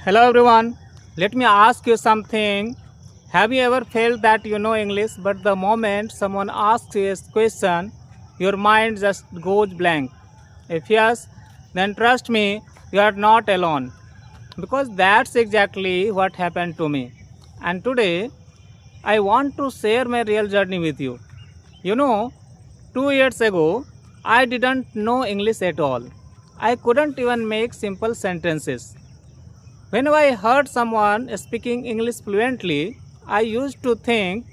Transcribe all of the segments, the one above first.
Hello everyone. Let me ask you something. Have you ever felt that you know English, but the moment someone asks you a question, your mind just goes blank? If yes, then trust me, you are not alone. Because that's exactly what happened to me. And today, I want to share my real journey with you. You know, 2 years ago, I didn't know English at all. I couldn't even make simple sentences. Whenever I heard someone speaking English fluently, I used to think,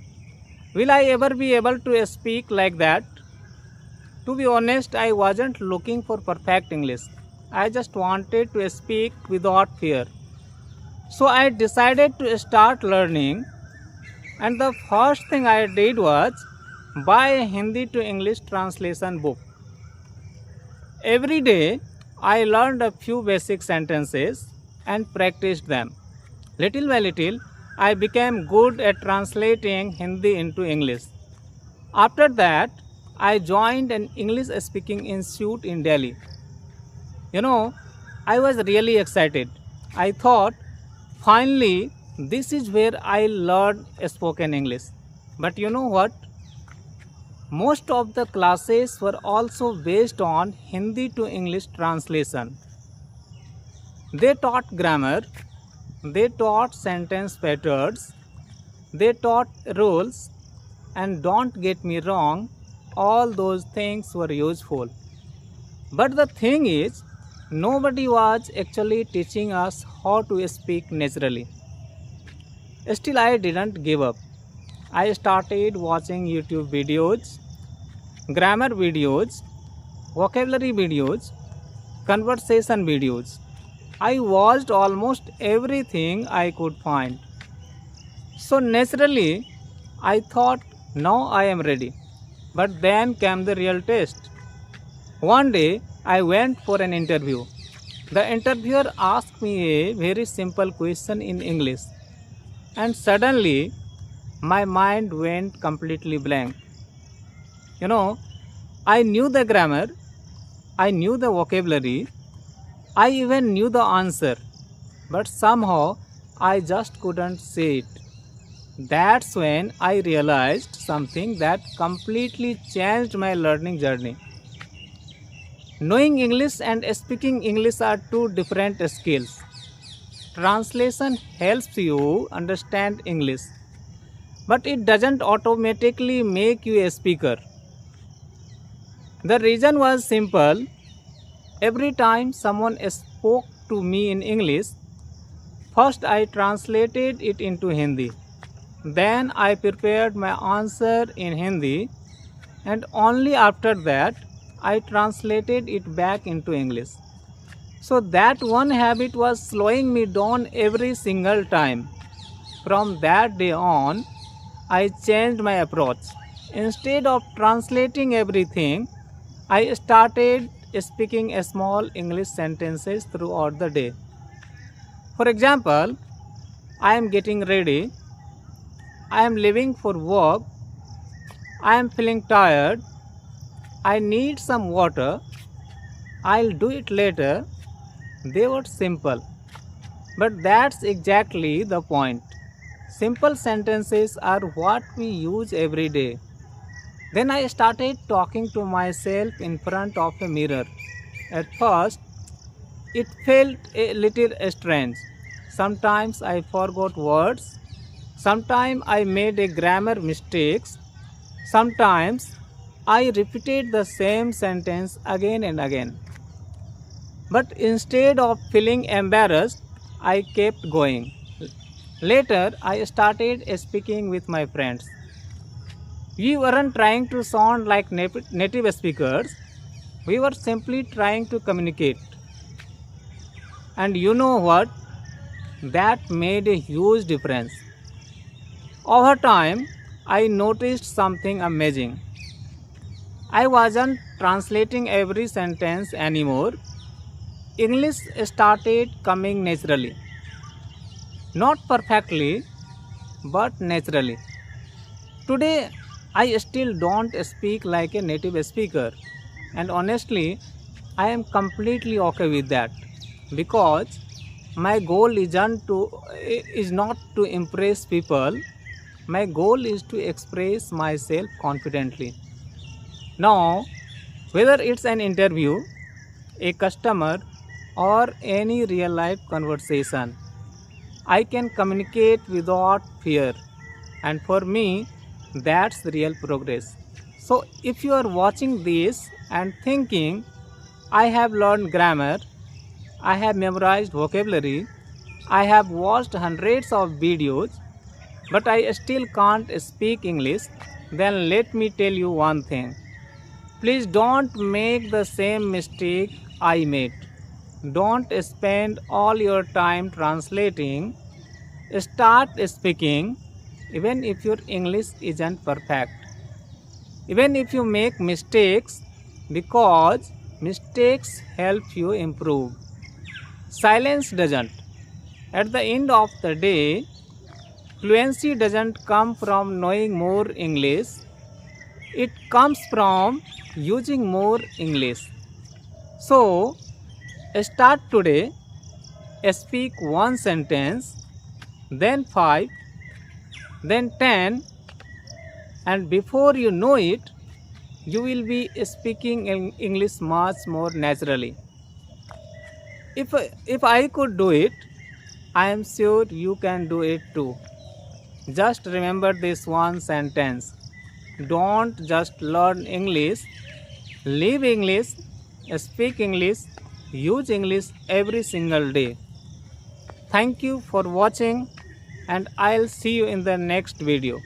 will I ever be able to speak like that? To be honest, I wasn't looking for perfect English. I just wanted to speak without fear. So I decided to start learning, and the first thing I did was buy a Hindi to English translation book. Every day, I learned a few basic sentences and practiced them. Little by little, I became good at translating Hindi into English. After that, I joined an English speaking institute in Delhi. You know, I was really excited. I thought, finally, this is where I learned spoken English. But you know what? Most of the classes were also based on Hindi to English translation. They taught grammar, they taught sentence patterns, they taught rules, and don't get me wrong, all those things were useful. But the thing is, nobody was actually teaching us how to speak naturally. Still, I didn't give up. I started watching YouTube videos, grammar videos, vocabulary videos, conversation videos. I watched almost everything I could find. So naturally, I thought, now I am ready. But then came the real test. One day, I went for an interview. The interviewer asked me a very simple question in English, and suddenly my mind went completely blank. You know, I knew the grammar, I knew the vocabulary, I even knew the answer, but somehow I just couldn't say it. That's when I realized something that completely changed my learning journey. Knowing English and speaking English are two different skills. Translation helps you understand English, but it doesn't automatically make you a speaker. The reason was simple. Every time someone spoke to me in English, first I translated it into Hindi. Then I prepared my answer in Hindi, and only after that I translated it back into English. So that one habit was slowing me down every single time. From that day on, I changed my approach. Instead of translating everything, I started speaking small English sentences throughout the day. For example, I am getting ready, I am leaving for work, I am feeling tired, I need some water, I'll do it later. They were simple, but that's exactly the point. Simple sentences are what we use every day. Then I started talking to myself in front of a mirror. At first, it felt a little strange. Sometimes I forgot words. Sometimes I made a grammar mistakes. Sometimes I repeated the same sentence again and again. But instead of feeling embarrassed, I kept going. Later, I started speaking with my friends. We weren't trying to sound like native speakers, we were simply trying to communicate. And you know what? That made a huge difference. Over time, I noticed something amazing. I wasn't translating every sentence anymore. English started coming naturally. Not perfectly, but naturally. Today, I still don't speak like a native speaker, and honestly, I am completely okay with that because my goal is not to impress people. My goal is to express myself confidently. Now, whether it's an interview, a customer, or any real life conversation, I can communicate without fear. And for me, that's real progress. So, if you are watching this and thinking, I have learned grammar, I have memorized vocabulary, I have watched hundreds of videos, but I still can't speak English, then let me tell you one thing. Please don't make the same mistake I made. Don't spend all your time translating. Start speaking, even if your English isn't perfect. Even if you make mistakes, because mistakes help you improve. Silence doesn't. At the end of the day, fluency doesn't come from knowing more English. It comes from using more English. So, start today. Speak one sentence, then 5, then 10, and before you know it, you will be speaking English much more naturally. If I could do it, I am sure you can do it too. Just remember this one sentence. Don't just learn English, live English, speak English, use English every single day. Thank you for watching, and I'll see you in the next video.